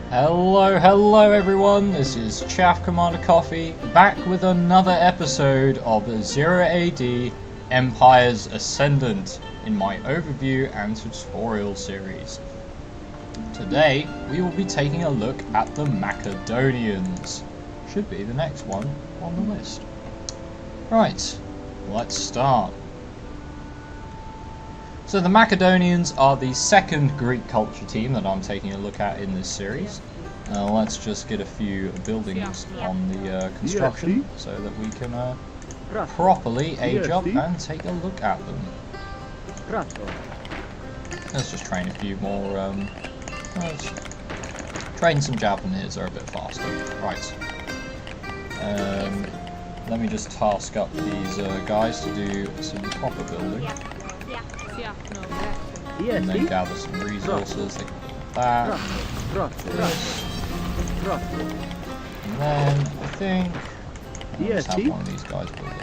Hello everyone, this is Chaff Commander Coffee, back with another episode of 0 AD Empire's Ascendant in my overview and tutorial series. Today we will be taking a look at the Macedonians. Should be the next one on the list. Right, let's start. So the Macedonians are the second Greek culture team that I'm taking a look at in this series. Let's just get a few buildings on the construction so that we can properly age up and take a look at them. Let's just train a few more, let's train some Japanese, they're a bit faster. Right. Let me just task up these guys to do some proper building. And then gather some resources, like that. And then I think I'll just have one of these guys build it.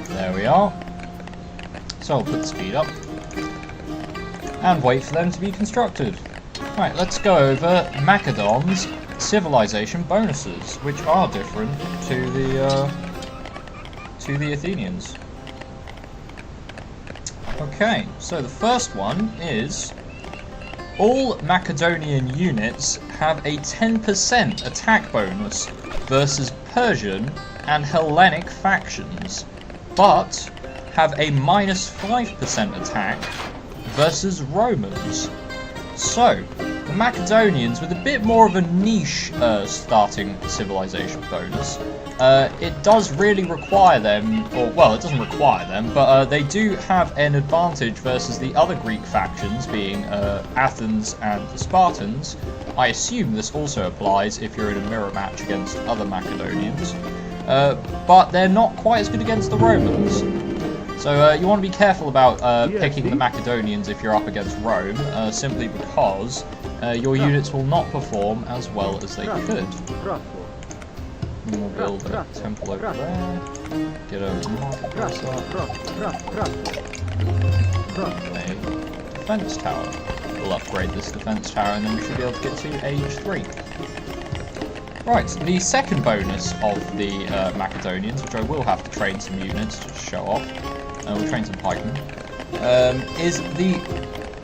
There we are. So I'll put the speed up and wait for them to be constructed. Right, let's go over Macedon's civilization bonuses, which are different to the Athenians. Okay, so the first one is all Macedonian units have a 10% attack bonus versus Persian and Hellenic factions, but have a -5% attack versus Romans. So, the Macedonians, with a bit more of a niche starting civilization bonus, it does really require them, or well, it doesn't require them, but they do have an advantage versus the other Greek factions, being Athens and the Spartans. I assume this also applies if you're in a mirror match against other Macedonians, but they're not quite as good against the Romans. So you want to be careful about picking the Macedonians if you're up against Rome, simply because your units will not perform as well as they could. And we'll build a temple over there, get a marketplace up, a defense tower. We'll upgrade this defense tower and then we should be able to get to age 3. Right, the second bonus of the Macedonians, which I will have to train some units to show off, we'll train some pikemen, is the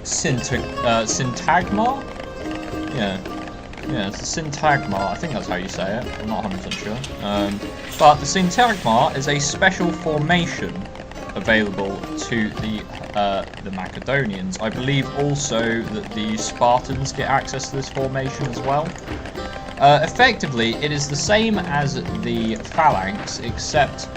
syntagma? Yeah, it's the syntagma, I think that's how you say it, I'm not 100% sure. But the syntagma is a special formation available to the Macedonians. I believe also that the Spartans get access to this formation as well. Effectively, it is the same as the phalanx, except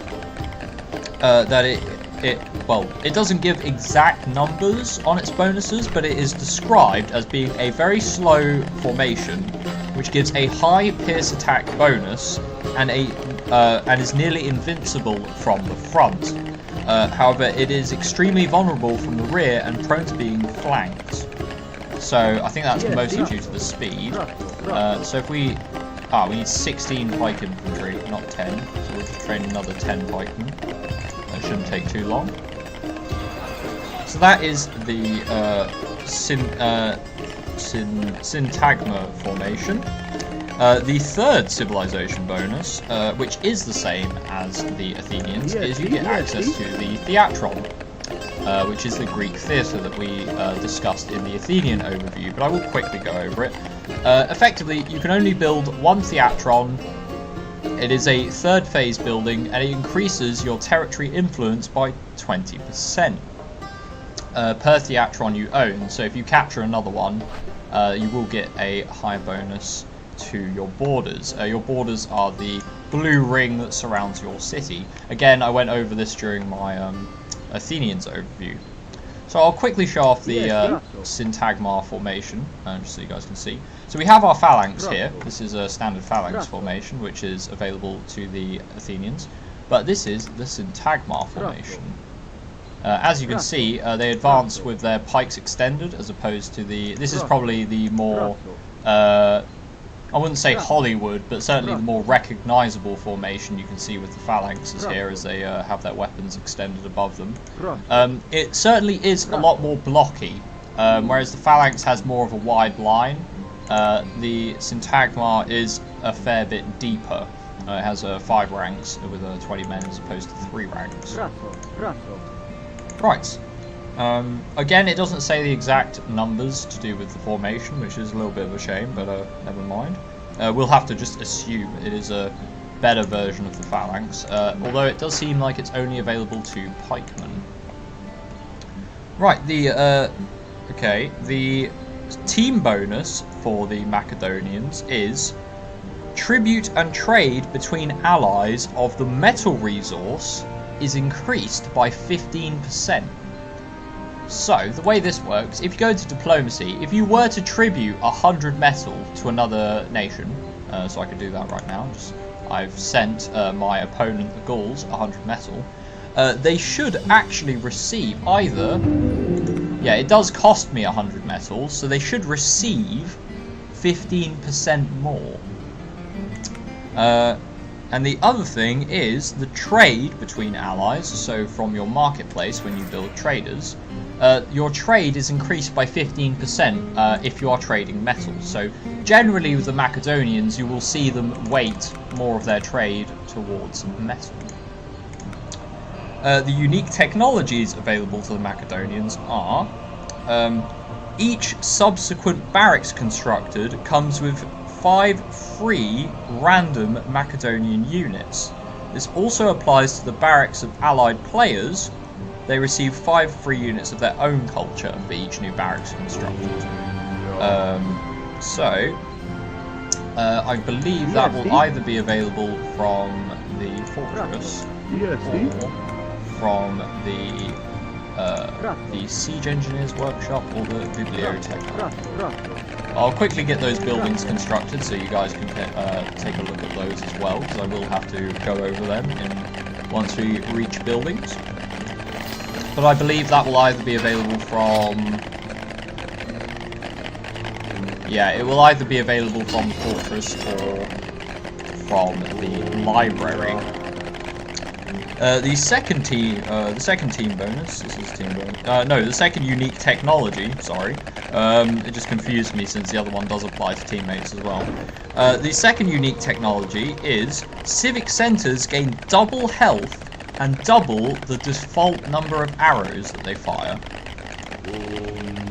that it doesn't give exact numbers on its bonuses, but it is described as being a very slow formation, which gives a high pierce attack bonus and is nearly invincible from the front. However, it is extremely vulnerable from the rear and prone to being flanked. So I think that's mostly due to the speed. So if we need 16 pike infantry, not 10. So we'll just train another 10 pikemen. That shouldn't take too long. So that is the syntagma formation. The third civilization bonus, which is the same as the Athenians, is you get access to the theatron, which is the Greek theatre that we discussed in the Athenian overview, but I will quickly go over it. Effectively, you can only build one theatron. It is a third phase building, and it increases your territory influence by 20% per theatron you own. So if you capture another one, you will get a higher bonus to your borders. Your borders are the blue ring that surrounds your city. Again, I went over this during my Athenians overview. So I'll quickly show off the syntagma formation, just so you guys can see. So we have our phalanx here. This is a standard phalanx formation, which is available to the Athenians. But this is the syntagma formation. As you can see, they advance with their pikes extended, as opposed to the... This is probably the more... I wouldn't say Hollywood, but certainly the more recognisable formation you can see with the phalanxes here as they have their weapons extended above them. It certainly is a lot more blocky whereas the phalanx has more of a wide line. The syntagma is a fair bit deeper. It has 5 ranks with 20 men as opposed to 3 ranks. Right. Again, it doesn't say the exact numbers to do with the formation, which is a little bit of a shame, but never mind. We'll have to just assume it is a better version of the phalanx, although it does seem like it's only available to pikemen. Right, the team bonus for the Macedonians is tribute and trade between allies of the metal resource is increased by 15%. So, the way this works, if you go into diplomacy, if you were to tribute 100 metal to another nation, so I can do that right now, I've sent my opponent, the Gauls, 100 metal, they should actually receive either, yeah, it does cost me 100 metal, so they should receive 15% more. And the other thing is the trade between allies, so from your marketplace when you build traders, your trade is increased by 15% if you are trading metals. So generally with the Macedonians you will see them weight more of their trade towards metal. The unique technologies available to the Macedonians are each subsequent barracks constructed comes with 5 free random Macedonian units. This also applies to the barracks of allied players. They receive 5 free units of their own culture for each new barracks constructed. I believe that will either be available from the fortress or from the siege engineer's workshop or the bibliotech. I'll quickly get those buildings constructed so you guys can take a look at those as well, because I will have to go over them once we reach buildings. But I believe that will either be available from... yeah, it will either be available from the fortress or from the library. The second team bonus. This is team bonus. No, the second unique technology. Sorry, it just confused me since the other one does apply to teammates as well. The second unique technology is civic centers gain double health and double the default number of arrows that they fire.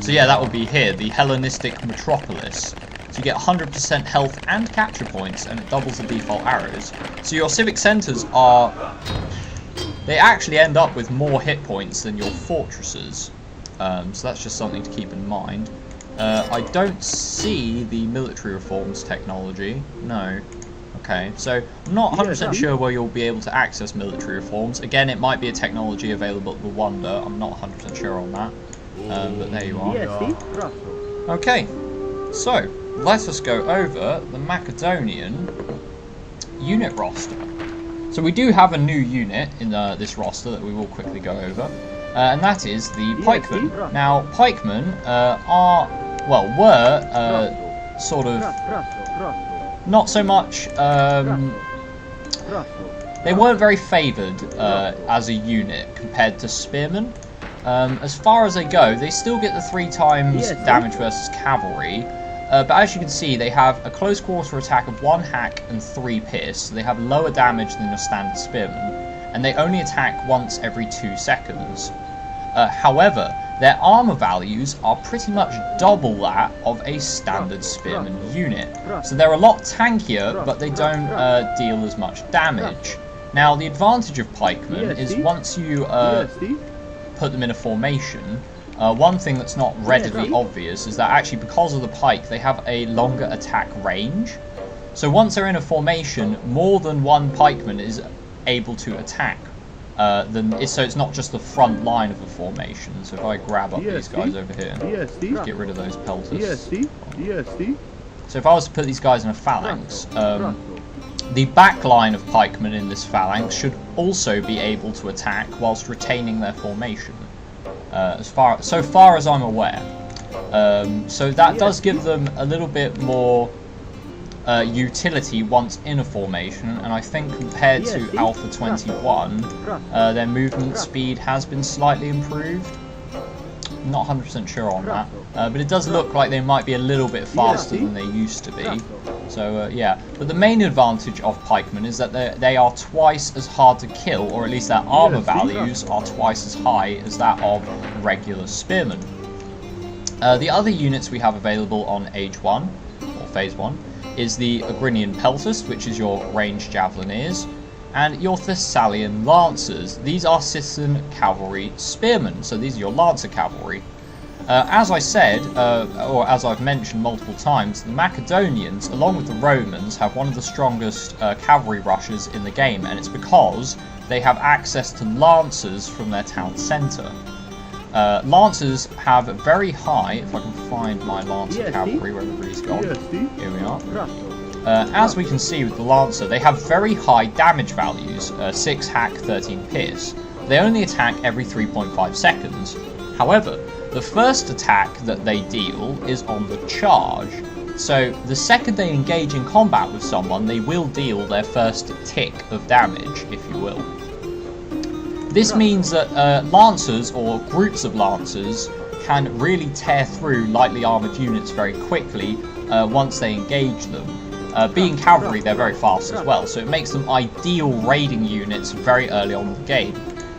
So yeah, that would be here, the Hellenistic Metropolis. So you get 100% health and capture points, and it doubles the default arrows. So your civic centers are... they actually end up with more hit points than your fortresses. So that's just something to keep in mind. I don't see the military reforms technology. No. Okay, so I'm not 100% sure where you'll be able to access military reforms. Again, it might be a technology available at the Wonder. I'm not 100% sure on that. But there you are. Okay, so let us go over the Macedonian unit roster. So we do have a new unit in this roster that we will quickly go over, and that is the pikemen. Now, pikemen were sort of not so much. They weren't very favoured as a unit compared to spearmen. As far as they go, they still get the 3 times damage versus cavalry. But as you can see, they have a close quarter attack of 1 hack and 3 pierce, so they have lower damage than your standard spearmen, and they only attack once every 2 seconds. However, their armor values are pretty much double that of a standard spearman unit, so they're a lot tankier, but they don't deal as much damage. Now, the advantage of pikemen is once you put them in a formation, one thing that's not readily obvious is that actually because of the pike they have a longer attack range. So once they're in a formation, more than one pikeman is able to attack. So it's not just the front line of a formation. So if I grab up these guys over here, get rid of those pelters. So if I was to put these guys in a phalanx, the back line of pikemen in this phalanx should also be able to attack whilst retaining their formation. So far as I'm aware. So that does give them a little bit more utility once in a formation, and I think compared to Alpha 21, their movement speed has been slightly improved. not 100% sure on that, but it does look like they might be a little bit faster than they used to be. So yeah, but the main advantage of pikemen is that they are twice as hard to kill, or at least their armor values are twice as high as that of regular spearmen. The other units we have available on Age 1, or Phase 1, is the Agrinian Peltas, which is your ranged javeliniers, and your Thessalian Lancers. These are citizen cavalry spearmen, so these are your Lancer cavalry. As I said, or as I've mentioned multiple times, the Macedonians, along with the Romans, have one of the strongest cavalry rushes in the game, and it's because they have access to Lancers from their town centre. Lancers have very high, if I can find my Lancer cavalry, where everybody's gone, here we are. As we can see with the Lancer, they have very high damage values, 6 hack, 13 pierce. They only attack every 3.5 seconds. However, the first attack that they deal is on the charge. So the second they engage in combat with someone, they will deal their first tick of damage, if you will. This means that Lancers, or groups of Lancers, can really tear through lightly armoured units very quickly once they engage them. Being cavalry, they're very fast as well, so it makes them ideal raiding units very early on in the game.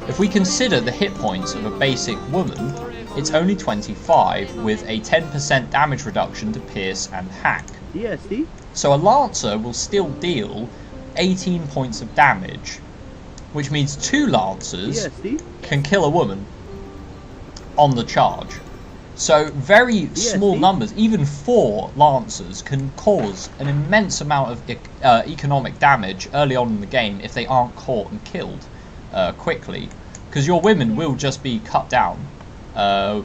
If we consider the hit points of a basic woman, it's only 25, with a 10% damage reduction to pierce and hack. So a Lancer will still deal 18 points of damage, which means 2 Lancers can kill a woman on the charge. So very small numbers, even 4 Lancers can cause an immense amount of economic damage early on in the game if they aren't caught and killed quickly, because your women will just be cut down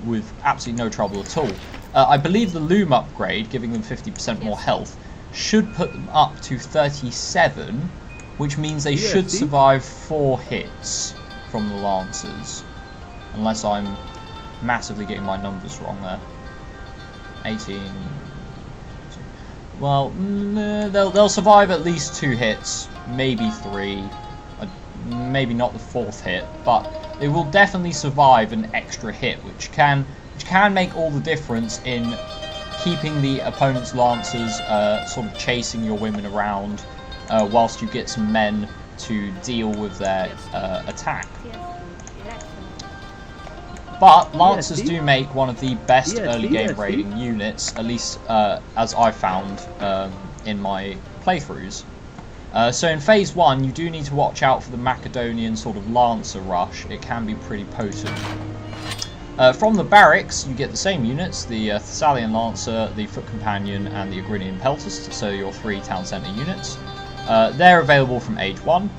with absolutely no trouble at all. I believe the loom upgrade, giving them 50% more health, should put them up to 37, which means they should survive 4 hits from the Lancers, unless I'm massively getting my numbers wrong there. 18. Well, they'll survive at least 2 hits, maybe 3, maybe not the 4th hit, but they will definitely survive an extra hit, which can make all the difference in keeping the opponent's Lancers sort of chasing your women around, whilst you get some men to deal with their attack. But Lancers do make one of the best early game raiding units, at least as I found in my playthroughs. So in Phase 1 you do need to watch out for the Macedonian sort of Lancer rush. It can be pretty potent. From the barracks you get the same units, the Thessalian Lancer, the Foot Companion and the Agrinian Peltas, so your 3 town centre units. They're available from Age 1.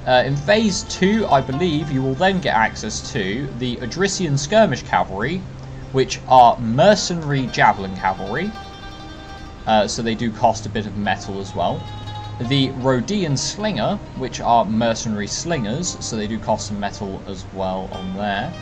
In Phase 2, I believe, you will then get access to the Adrician Skirmish Cavalry, which are mercenary javelin cavalry, so they do cost a bit of metal as well. The Rhodian Slinger, which are mercenary slingers, so they do cost some metal as well on there.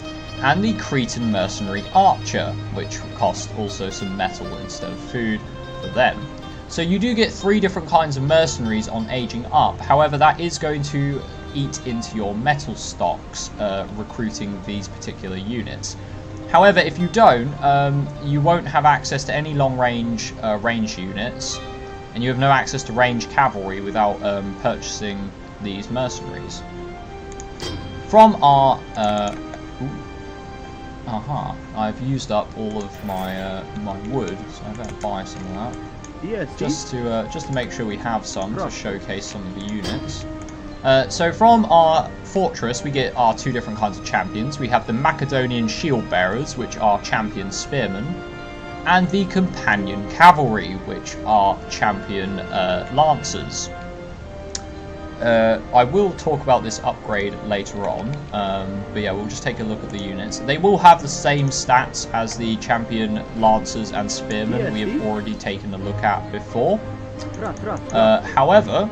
And the Cretan Mercenary Archer, which cost also some metal instead of food for them. So you do get 3 different kinds of mercenaries on aging up. However, that is going to eat into your metal stocks, recruiting these particular units. However, if you don't, you won't have access to any long-range range units, and you have no access to range cavalry without purchasing these mercenaries. From our... I've used up all of my my wood, so I better buy some of that. Just to make sure we have some to showcase some of the units. So from our fortress we get our 2 different kinds of champions. We have the Macedonian Shield Bearers, which are champion spearmen, and the Companion Cavalry, which are champion Lancers. I will talk about this upgrade later on, but yeah, we'll just take a look at the units. They will have the same stats as the champion Lancers and Spearmen we have already taken a look at before. However,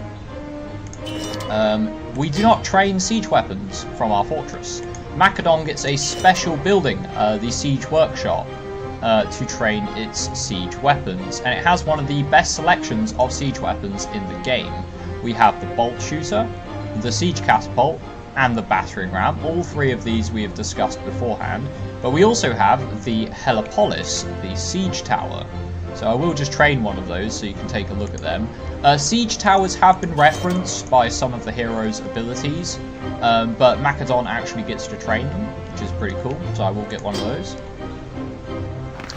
we do not train siege weapons from our fortress. Makaton gets a special building, the Siege Workshop, to train its siege weapons, and it has one of the best selections of siege weapons in the game. We have the bolt shooter, the siege catapult, and the battering ram. All three of these we have discussed beforehand. But we also have the Helepolis, the siege tower. So I will just train one of those so you can take a look at them. Siege towers have been referenced by some of the heroes' abilities, but Makaton actually gets to train them, which is pretty cool, so I will get one of those.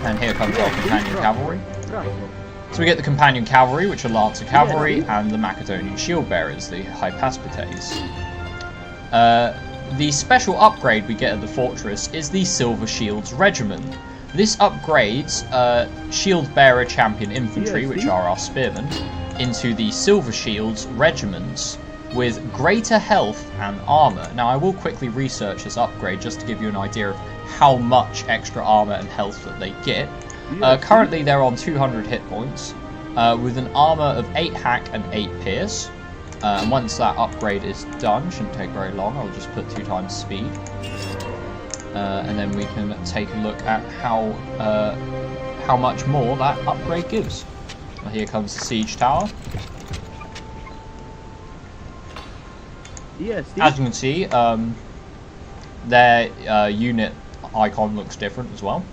And here comes our companion cavalry. So we get the companion cavalry, which are Lancer cavalry, and the Macedonian shield bearers, the Hypaspitaes. The special upgrade we get at the fortress is the Silver Shields Regiment. This upgrades shield bearer champion infantry, which are our spearmen, into the Silver Shields regiments with greater health and armor. Now I will quickly research this upgrade just to give you an idea of how much extra armor and health that they get. Currently they're on 200 hit points with an armor of 8 hack and 8 pierce. And once that upgrade is done, shouldn't take very long, I'll just put 2 times speed. And then we can take a look at how much more that upgrade gives. Well, here comes the siege tower. As you can see, their unit icon looks different as well.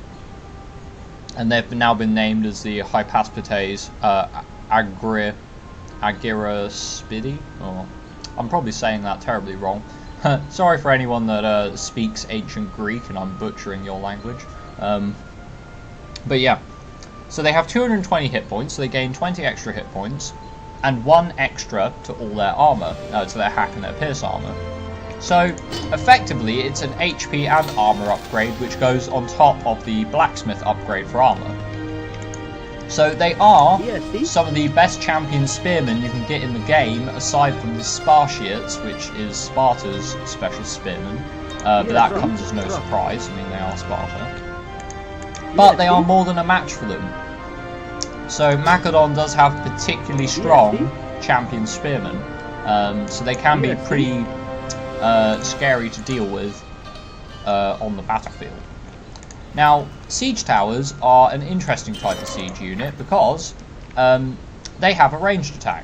And they've now been named as the Hypaspitaes Agiraspidi. Oh, I'm probably saying that terribly wrong. Sorry for anyone that speaks ancient Greek and I'm butchering your language. But yeah, so they have 220 hit points, so they gain 20 extra hit points, and 1 extra to all their armor, to their hack and their pierce armor. So effectively, it's an HP and armor upgrade, which goes on top of the blacksmith upgrade for armor. So they are some of the best champion spearmen you can get in the game, aside from the Spartiates, which is Sparta's special spearmen. But that comes as no surprise, I mean they are Sparta. But they are more than a match for them. So Makaton does have particularly strong champion spearmen, so they can be pretty scary to deal with on the battlefield. Now, siege towers are an interesting type of siege unit because they have a ranged attack.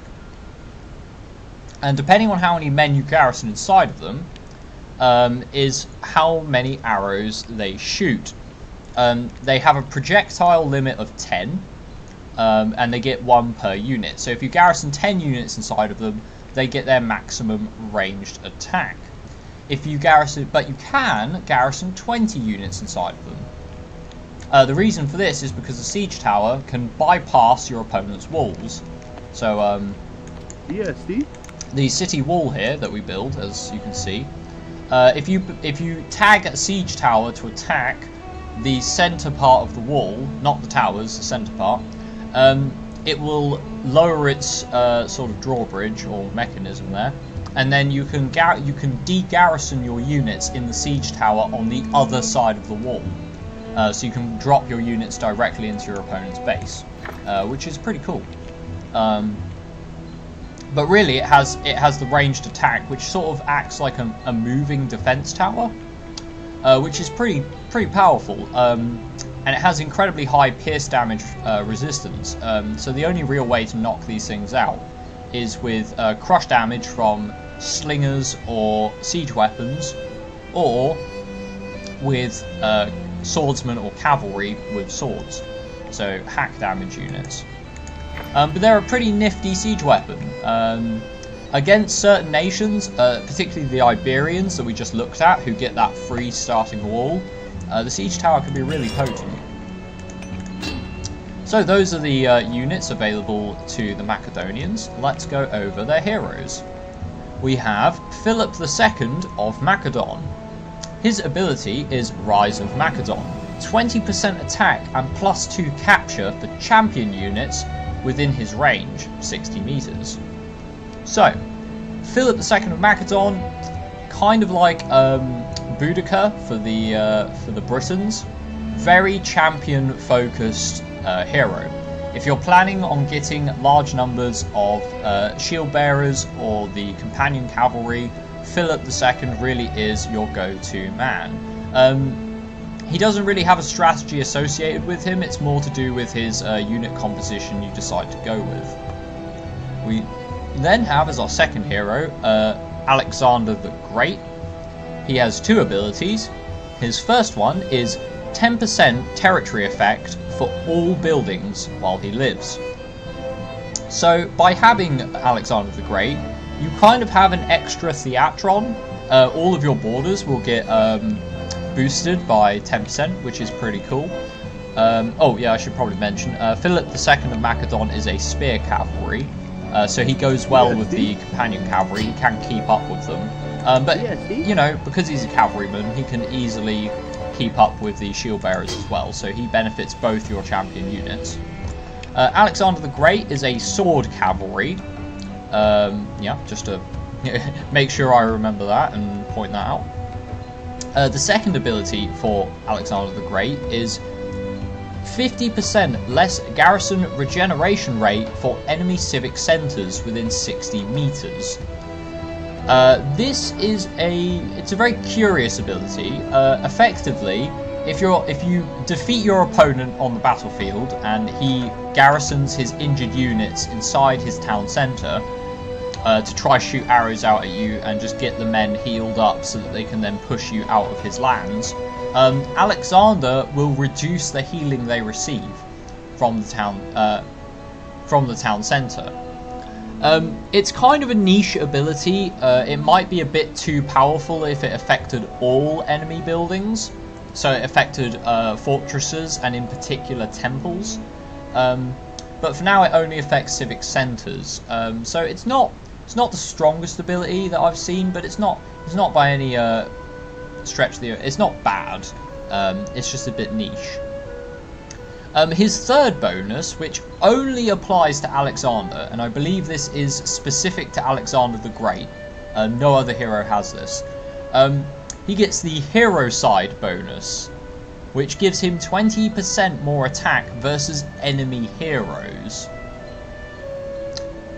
And depending on how many men you garrison inside of them, is how many arrows they shoot. They have a projectile limit of 10, and they get 1 per unit. So if you garrison 10 units inside of them, they get their maximum ranged attack. If you garrison, but you can garrison 20 units inside of them. The reason for this is because the siege tower can bypass your opponent's walls. So the city wall here that we build, as you can see, if you tag a siege tower to attack the center part of the wall, not the towers, the center part, it will lower its sort of drawbridge or mechanism there, and then you can de-garrison your units in the siege tower on the other side of the wall. So you can drop your units directly into your opponent's base, which is pretty cool. But really, it has the ranged attack, which sort of acts like a moving defense tower, which is pretty powerful. And it has incredibly high pierce damage resistance. So the only real way to knock these things out is with crush damage from slingers or siege weapons, or with swordsmen or cavalry with swords, so hack damage units. But they're a pretty nifty siege weapon. Against certain nations, particularly the Iberians that we just looked at, who get that free starting wall, the siege tower can be really potent. So those are the units available to the Macedonians. Let's go over their heroes. We have Philip II of Macedon. His ability is Rise of Macedon. 20% attack and +2 capture for champion units within his range, 60 meters. So, Philip II of Macedon, kind of like Boudica for the Britons, very champion-focused hero. If you're planning on getting large numbers of shield bearers or the companion cavalry, Philip II really is your go-to man. He doesn't really have a strategy associated with him, it's more to do with his unit composition you decide to go with. We then have as our second hero Alexander the Great. He has two abilities. His first one is 10% territory effect for all buildings while he lives. So by having Alexander the Great, you kind of have an extra theatron. All of your borders will get boosted by 10%, which is pretty cool. Oh yeah, I should probably mention, Philip II of Macadon is a spear cavalry, so he goes well with the companion cavalry. He can keep up with them. But, you know, because he's a cavalryman, he can easily keep up with the shield bearers as well, so he benefits both your champion units. Alexander the Great is a sword cavalry. Yeah, just to make sure I remember that and point that out. The second ability for Alexander the Great is 50% less garrison regeneration rate for enemy civic centres within 60 meters. This is it's a very curious ability. Effectively, if you defeat your opponent on the battlefield and he garrisons his injured units inside his town centre to try shoot arrows out at you and just get the men healed up so that they can then push you out of his lands, Alexander will reduce the healing they receive from the town centre. It's kind of a niche ability. It might be a bit too powerful if it affected all enemy buildings, so it affected fortresses and in particular temples. But for now it only affects civic centres. So it's not the strongest ability that I've seen, but it's not by any stretch it's not bad. It's just a bit niche. His third bonus, which only applies to Alexander, and I believe this is specific to Alexander the Great, no other hero has this, he gets the hero side bonus, which gives him 20% more attack versus enemy heroes,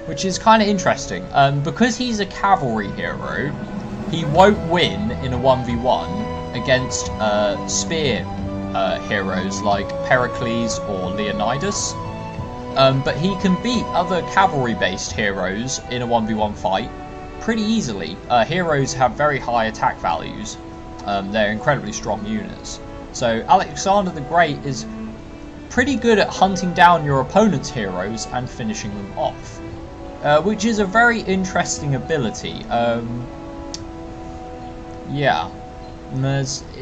which is kind of interesting. Because he's a cavalry hero, he won't win in a 1v1 against spear heroes like Pericles or Leonidas, but he can beat other cavalry-based heroes in a 1v1 fight pretty easily. Heroes have very high attack values. They're incredibly strong units. So Alexander the Great is pretty good at hunting down your opponent's heroes and finishing them off, which is a very interesting ability. Yeah,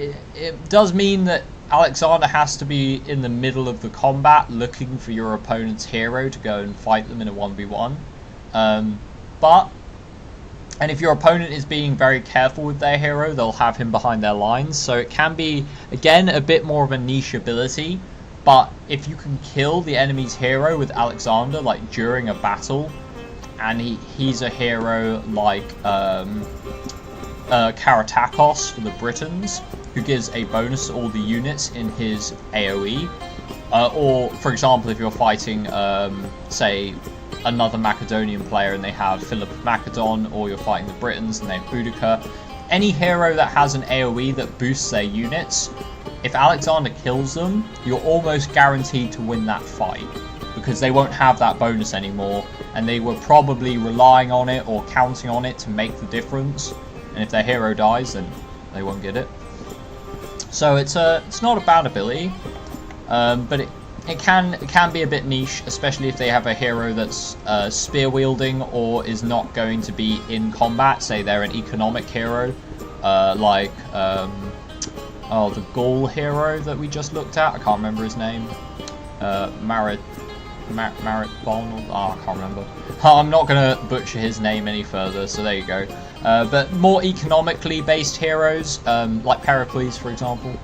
it does mean that Alexander has to be in the middle of the combat looking for your opponent's hero to go and fight them in a 1v1. And if your opponent is being very careful with their hero, they'll have him behind their lines. So it can be, again, a bit more of a niche ability. But if you can kill the enemy's hero with Alexander, like during a battle, and he's a hero like Karatakos for the Britons, who gives a bonus to all the units in his AoE. Or, for example, if you're fighting, say, another Macedonian player and they have Philip of Macadon, or you're fighting the Britons and they have Boudica, any hero that has an AoE that boosts their units, if Alexander kills them, you're almost guaranteed to win that fight, because they won't have that bonus anymore, and they were probably relying on it or counting on it to make the difference, and if their hero dies, then they won't get it. So it's not a bad ability, but it can be a bit niche, especially if they have a hero that's spear wielding or is not going to be in combat. Say they're an economic hero, like the Gaul hero that we just looked at. I can't remember his name. Marit Bon. I can't remember. I'm not gonna butcher his name any further. So there you go. But more economically based heroes, like Pericles, for example.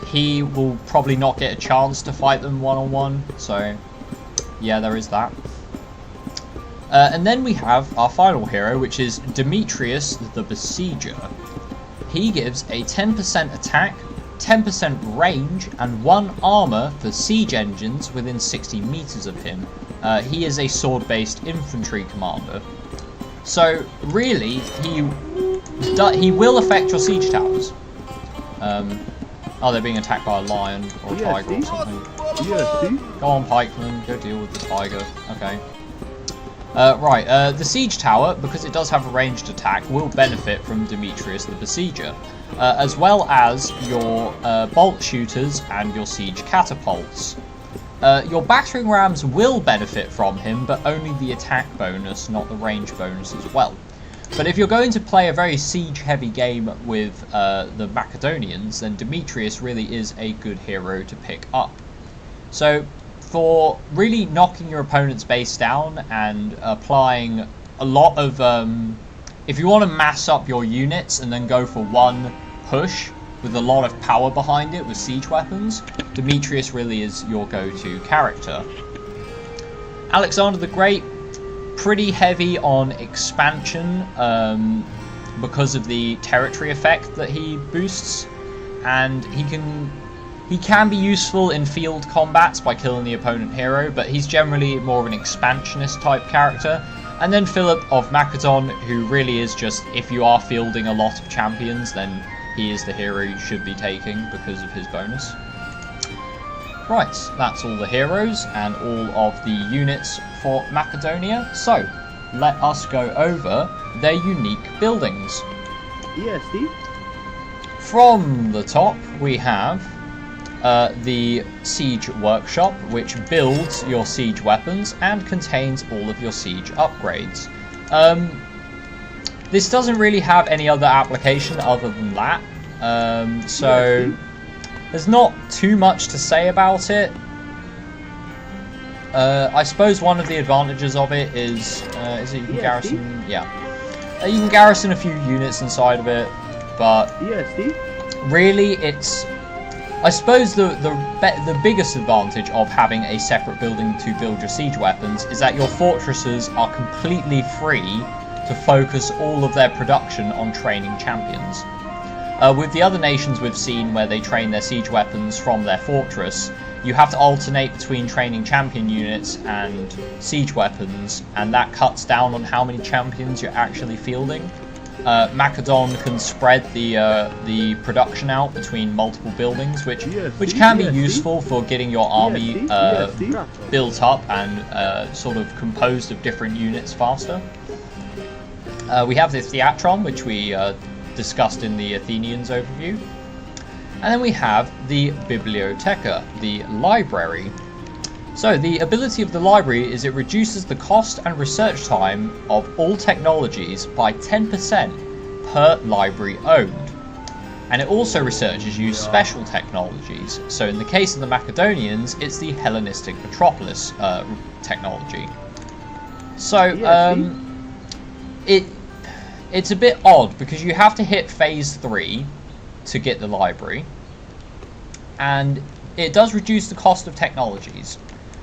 He will probably not get a chance to fight them one-on-one, so yeah, there is that. And then we have our final hero, which is Demetrius the Besieger. He gives a 10% attack, 10% range, and 1 armor for siege engines within 60 meters of him. He is a sword-based infantry commander. So really, he will affect your siege towers. Oh, they're being attacked by a lion or a tiger or something. Go on, pikemen, go deal with the tiger. Okay. The siege tower, because it does have a ranged attack, will benefit from Demetrius the Besieger, as well as your bolt shooters and your siege catapults. Your battering rams will benefit from him, but only the attack bonus, not the range bonus as well. But if you're going to play a very siege-heavy game with the Macedonians, then Demetrius really is a good hero to pick up. So, for really knocking your opponent's base down and applying a lot of... if you want to mass up your units and then go for one push with a lot of power behind it with siege weapons, Demetrius really is your go-to character. Alexander the Great, pretty heavy on expansion because of the territory effect that he boosts, and he can be useful in field combats by killing the opponent hero, but he's generally more of an expansionist type character. And then Philip of Makaton, who really is just, if you are fielding a lot of champions, then he is the hero you should be taking because of his bonus. Right, that's all the heroes and all of the units for Macedonia. So, let us go over their unique buildings. Yes, Steve. From the top, we have the Siege Workshop, which builds your siege weapons and contains all of your siege upgrades. This doesn't really have any other application other than that, so there's not too much to say about it. I suppose one of the advantages of it is that you can garrison... Yeah. You can garrison a few units inside of it, but really it's... I suppose the biggest advantage of having a separate building to build your siege weapons is that your fortresses are completely free to focus all of their production on training champions. With the other nations we've seen where they train their siege weapons from their fortress, you have to alternate between training champion units and siege weapons, and that cuts down on how many champions you're actually fielding. Makaton can spread the production out between multiple buildings, which can be useful for getting your army built up and sort of composed of different units faster. We have the Theatron, which we discussed in the Athenians Overview. And then we have the Bibliotheca, the library. So the ability of the library is it reduces the cost and research time of all technologies by 10% per library owned. And it also researches use special technologies. So in the case of the Macedonians, it's the Hellenistic metropolis technology. So it's a bit odd because you have to hit phase 3 to get the library, and it does reduce the cost of technologies.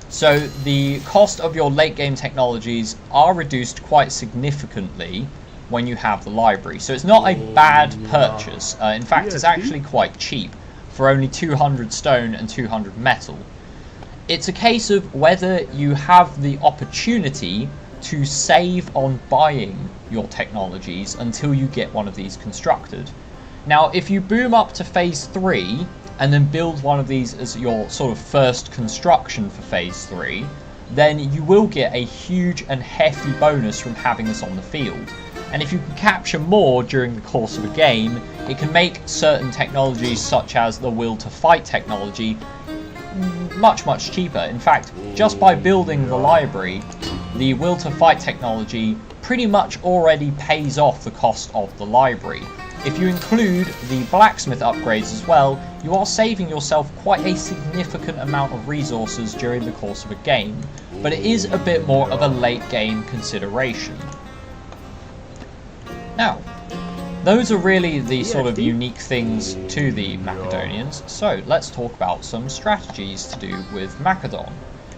So the cost of your late game technologies are reduced quite significantly when you have the library. So it's not a bad purchase. In fact, it's actually quite cheap for only 200 stone and 200 metal. It's a case of whether you have the opportunity to save on buying your technologies until you get one of these constructed. Now, if you boom up to phase 3 and then build one of these as your sort of first construction for phase 3, then you will get a huge and hefty bonus from having this on the field. And if you can capture more during the course of a game, it can make certain technologies such as the will to fight technology much cheaper. In fact, just by building the library, the will to fight technology pretty much already pays off the cost of the library. If you include the blacksmith upgrades as well, you are saving yourself quite a significant amount of resources during the course of a game, but it is a bit more of a late game consideration. Now, those are really the sort of unique things to the Macedonians, so let's talk about some strategies to do with Macedon.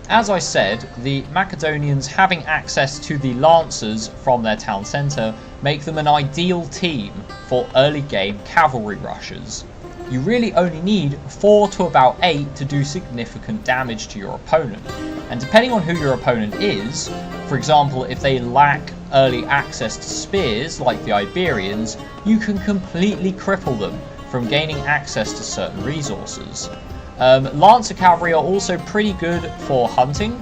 As I said, the Macedonians having access to the Lancers from their town centre make them an ideal team for early game cavalry rushes. You really only need 4 to about 8 to do significant damage to your opponent. And depending on who your opponent is, for example, if they lack early access to spears like the Iberians, you can completely cripple them from gaining access to certain resources. Lancer cavalry are also pretty good for hunting.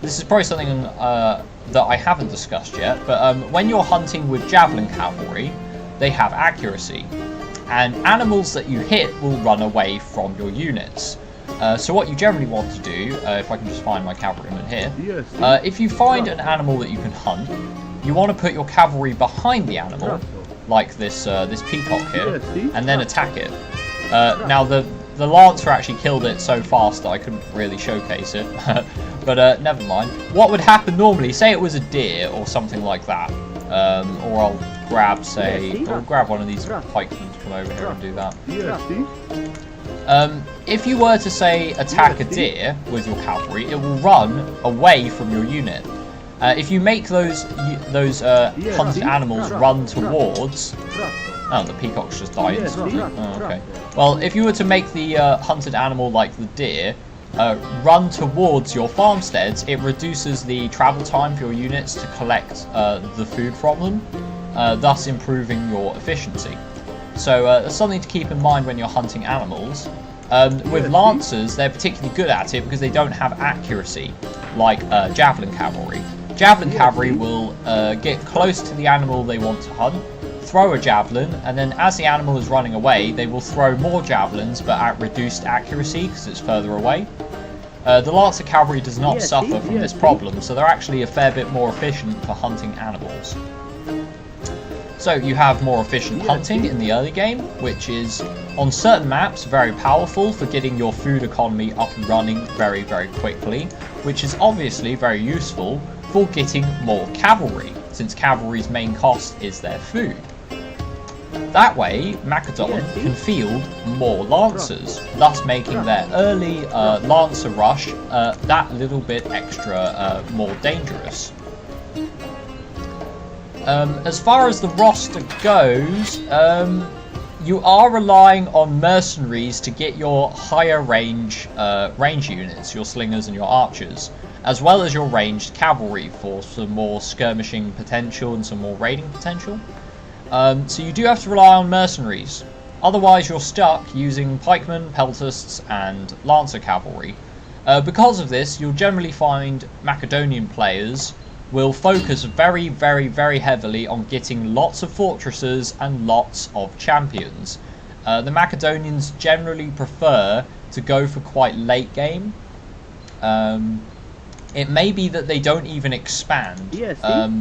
this is probably something that I haven't discussed yet, but when you're hunting with javelin cavalry, they have accuracy, and animals that you hit will run away from your units. So what you generally want to do, if I can just find my cavalryman here, if you find an animal that you can hunt, you want to put your cavalry behind the animal, like this this peacock here, and then attack it. Now the lancer actually killed it so fast that I couldn't really showcase it, but never mind. What would happen normally, say it was a deer or something like that, or I'll grab, say, I'll grab one of these pikemen to come over here and do that. If you were to, say, attack a deer with your cavalry, it will run away from your unit. If you make those hunted animals run towards... Oh, the peacock's just died instantly. Oh, okay. Well, if you were to make the hunted animal like the deer run towards your farmsteads, it reduces the travel time for your units to collect the food from them, thus improving your efficiency. So that's something to keep in mind when you're hunting animals. With lancers, they're particularly good at it because they don't have accuracy like javelin cavalry. Javelin cavalry will get close to the animal they want to hunt, throw a javelin, and then as the animal is running away, they will throw more javelins but at reduced accuracy because it's further away. The lancer cavalry does not suffer from this problem, so they're actually a fair bit more efficient for hunting animals. So you have more efficient hunting in the early game, which is, on certain maps, very powerful for getting your food economy up and running very, very quickly, which is obviously very useful for getting more cavalry, since cavalry's main cost is their food. That way, Makaton can field more lancers, thus making their early lancer rush that little bit extra more dangerous. As far as the roster goes, you are relying on mercenaries to get your higher range units, your slingers and your archers, as well as your ranged cavalry for some more skirmishing potential and some more raiding potential. So you do have to rely on mercenaries, otherwise you're stuck using pikemen, peltasts and lancer cavalry. Because of this, you'll generally find Macedonian players will focus very, very, very heavily on getting lots of fortresses and lots of champions. The Macedonians generally prefer to go for quite late game. It may be that they don't even expand.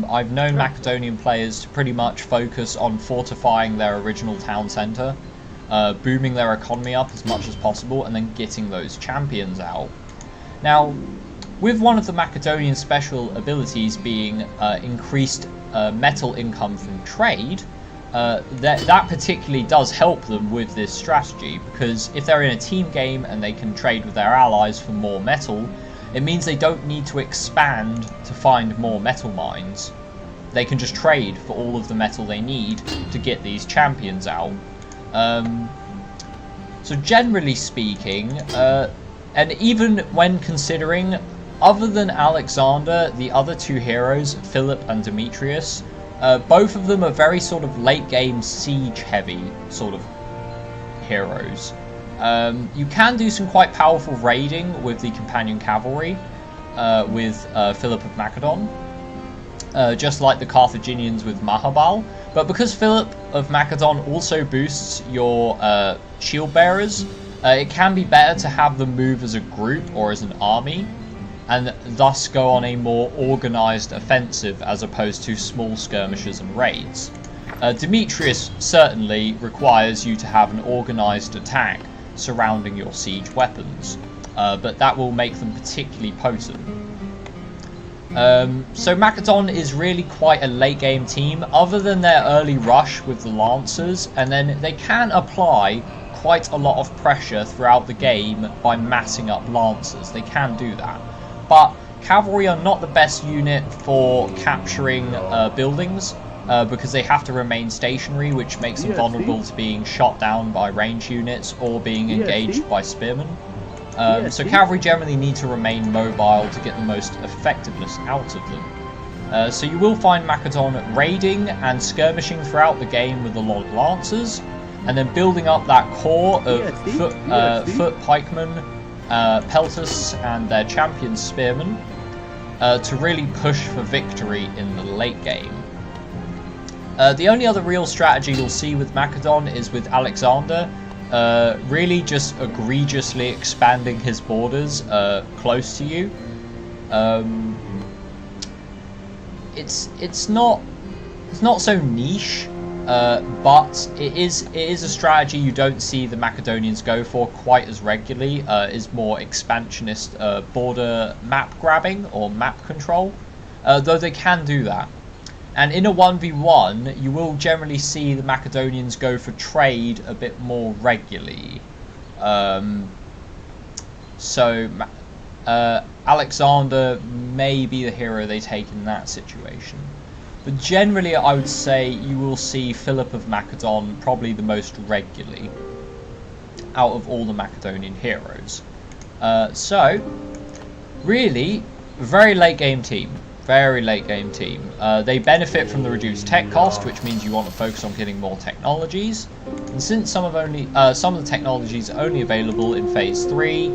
I've known Macedonian players to pretty much focus on fortifying their original town centre, booming their economy up as much as possible, and then getting those champions out. Now, with one of the Macedonian special abilities being increased metal income from trade, that particularly does help them with this strategy, because if they're in a team game and they can trade with their allies for more metal, it means they don't need to expand to find more metal mines. They can just trade for all of the metal they need to get these champions out. So generally speaking, and even when considering, other than Alexander, the other two heroes, Philip and Demetrius, both of them are very sort of late game siege heavy sort of heroes. You can do some quite powerful raiding with the companion cavalry, with Philip of Makaton, just like the Carthaginians with Mahabal. But because Philip of Makaton also boosts your shield bearers, it can be better to have them move as a group or as an army, and thus go on a more organised offensive as opposed to small skirmishes and raids. Demetrius certainly requires you to have an organised attack surrounding your siege weapons, but that will make them particularly potent. So Makaton is really quite a late game team, other than their early rush with the Lancers, and then they can apply quite a lot of pressure throughout the game by massing up Lancers. They can do that. But cavalry are not the best unit for capturing buildings, because they have to remain stationary, which makes them vulnerable to being shot down by range units or being engaged by spearmen. So cavalry generally need to remain mobile to get the most effectiveness out of them. So you will find Makaton raiding and skirmishing throughout the game with a lot of lancers, and then building up that core of foot pikemen, peltasts and their champion spearmen. to really push for victory in the late game. The only other real strategy you'll see with Makaton is with Alexander, really just egregiously expanding his borders close to you. It's not so niche, but it is a strategy you don't see the Macedonians go for quite as regularly. Is more expansionist border map grabbing or map control, though they can do that. And in a 1v1, you will generally see the Macedonians go for trade a bit more regularly. Alexander may be the hero they take in that situation. But generally, I would say you will see Philip of Macedon probably the most regularly out of all the Macedonian heroes. So, really, very late game team. Very late game team. They benefit from the reduced tech cost, which means you want to focus on getting more technologies. And since some of the technologies are only available in Phase 3,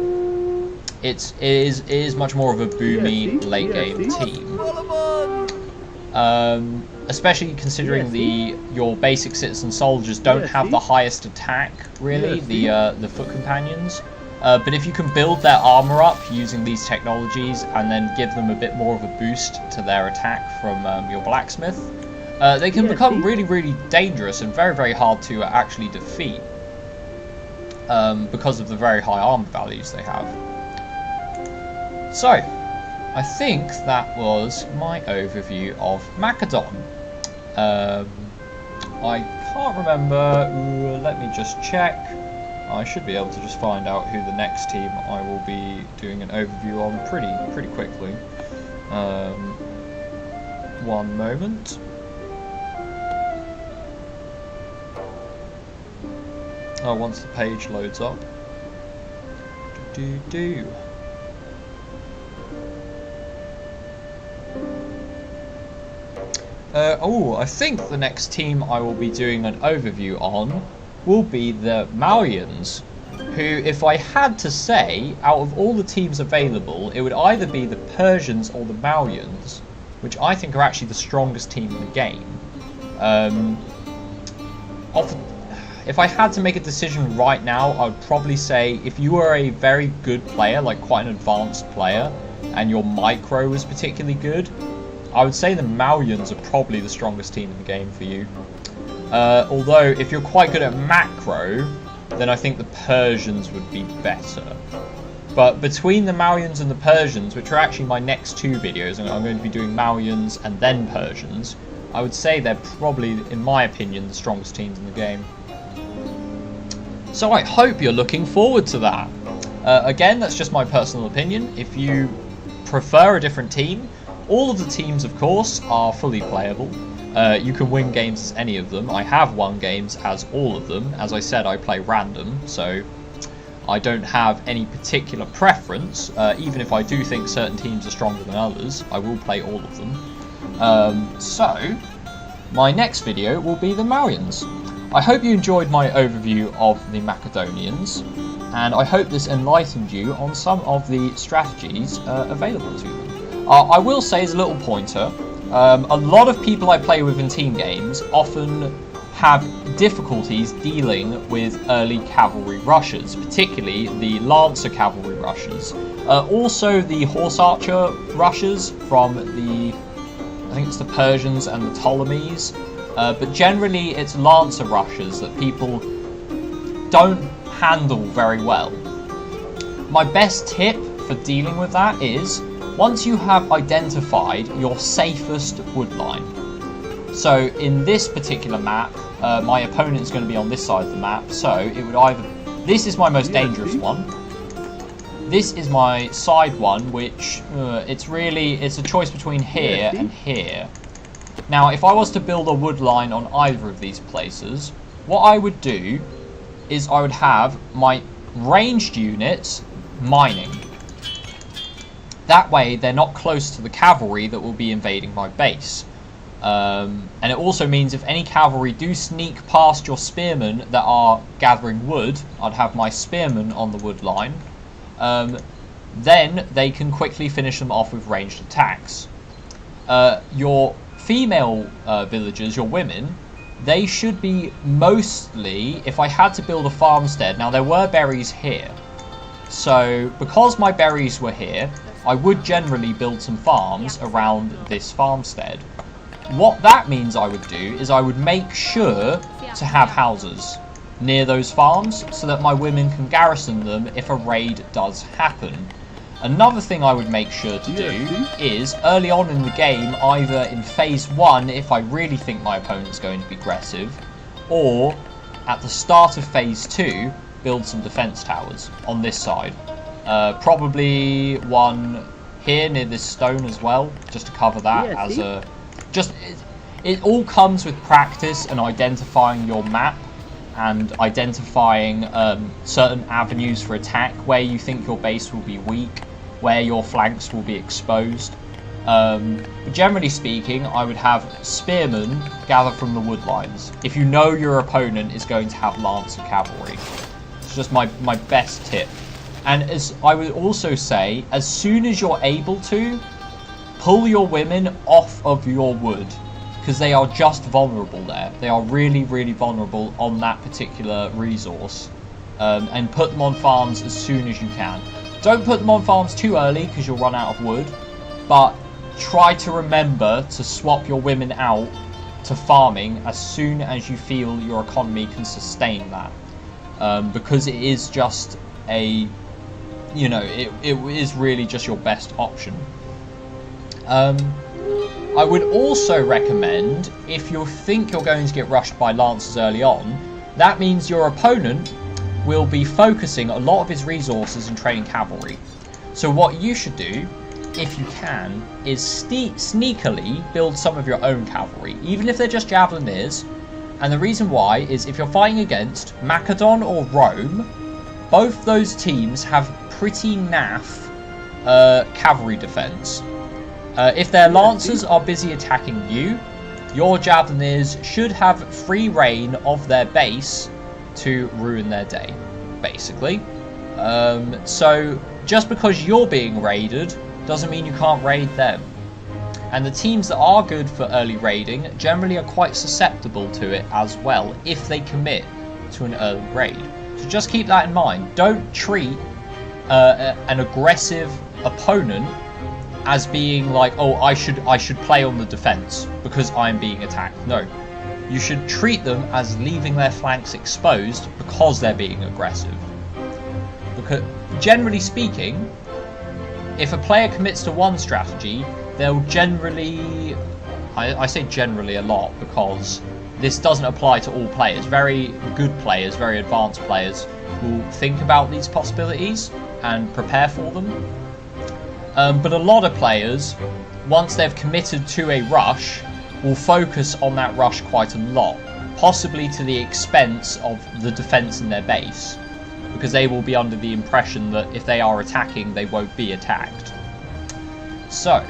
it is much more of a boomy late game team. Especially considering your basic citizen soldiers don't have the highest attack, really, the foot companions. But if you can build their armor up using these technologies and then give them a bit more of a boost to their attack from your blacksmith, they can become really, really dangerous and very, very hard to actually defeat because of the very high armor values they have. So, I think that was my overview of Makaton. I can't remember. Let me just check. I should be able to just find out who the next team I will be doing an overview on pretty quickly. One moment. Oh, once the page loads up. I think the next team I will be doing an overview on will be the Mauryans, who, if I had to say, out of all the teams available, it would either be the Persians or the Mauryans, which I think are actually the strongest team in the game. If I had to make a decision right now, I would probably say if you were a very good player, like quite an advanced player, and your micro was particularly good, I would say the Mauryans are probably the strongest team in the game for you. Although, if you're quite good at macro, then I think the Persians would be better. But between the Mauryans and the Persians, which are actually my next two videos, I'm going to be doing Mauryans and then Persians, I would say they're probably, in my opinion, the strongest teams in the game. So I hope you're looking forward to that. Again, that's just my personal opinion. If you prefer a different team, all of the teams, of course, are fully playable. You can win games as any of them. I have won games as all of them. As I said, I play random, so I don't have any particular preference. Even if I do think certain teams are stronger than others, I will play all of them. So, my next video will be the Mauryans. I hope you enjoyed my overview of the Macedonians, and I hope this enlightened you on some of the strategies available to them. I will say as a little pointer, a lot of people I play with in team games often have difficulties dealing with early cavalry rushes, particularly the Lancer cavalry rushes. Also the horse archer rushes from I think it's the Persians and the Ptolemies, but generally it's Lancer rushes that people don't handle very well. My best tip for dealing with that is, once you have identified your safest wood line. So in this particular map, my opponent is going to be on this side of the map, so it would either... This is my most dangerous one. This is my side one, which it's a choice between here and here. Now, if I was to build a wood line on either of these places, what I would do is I would have my ranged units mining. That way, they're not close to the cavalry that will be invading my base. And it also means if any cavalry do sneak past your spearmen that are gathering wood, I'd have my spearmen on the wood line. then they can quickly finish them off with ranged attacks. Your female villagers, your women, they should be mostly, if I had to build a farmstead, now there were berries here, so because my berries were here, I would generally build some farms around this farmstead. What that means I would do is I would make sure to have houses near those farms so that my women can garrison them if a raid does happen. Another thing I would make sure to do is, early on in the game, either in phase 1 if I really think my opponent's going to be aggressive, or at the start of phase 2, build some defense towers on this side. Probably one here near this stone as well, just to cover that as a... It all comes with practice and identifying your map and identifying certain avenues for attack, where you think your base will be weak, where your flanks will be exposed. But generally speaking, I would have spearmen gather from the wood lines if you know your opponent is going to have Lancer cavalry. It's just my best tip. And as I would also say, as soon as you're able to, pull your women off of your wood, because they are just vulnerable there. They are really, really vulnerable on that particular resource. And put them on farms as soon as you can. Don't put them on farms too early, because you'll run out of wood. But try to remember to swap your women out to farming as soon as you feel your economy can sustain that. Because it is just a... You know, it is really just your best option. I would also recommend, if you think you're going to get rushed by lancers early on, that means your opponent will be focusing a lot of his resources in training cavalry. So what you should do, if you can, is sneakily build some of your own cavalry, even if they're just javelineers. And the reason why is if you're fighting against Makaton or Rome, both those teams have pretty naff cavalry defense. If their lancers are busy attacking you, your javelineers should have free reign of their base to ruin their day, basically. So just because you're being raided doesn't mean you can't raid them. And the teams that are good for early raiding generally are quite susceptible to it as well if they commit to an early raid. So just keep that in mind. Don't treat an aggressive opponent as being like, oh, I should play on the defense because I'm being attacked. No, you should treat them as leaving their flanks exposed because they're being aggressive. Because generally speaking, if a player commits to one strategy, they'll generally, I say generally a lot because this doesn't apply to all players. Very good players, very advanced players will think about these possibilities and prepare for them. But a lot of players, once they've committed to a rush, will focus on that rush quite a lot, possibly to the expense of the defense in their base, because they will be under the impression that if they are attacking, they won't be attacked. So,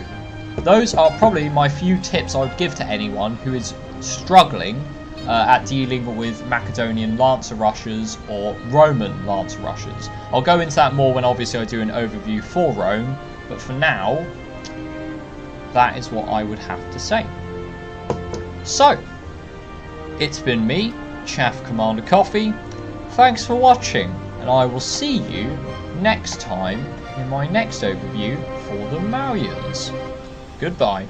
those are probably my few tips I would give to anyone who is struggling at dealing with Macedonian Lancer rushers or Roman Lancer rushers. I'll go into that more when obviously I do an overview for Rome, but for now, that is what I would have to say. So, it's been me, Chaff Commander Coffee. Thanks for watching, and I will see you next time in my next overview for the Mauryans. Goodbye.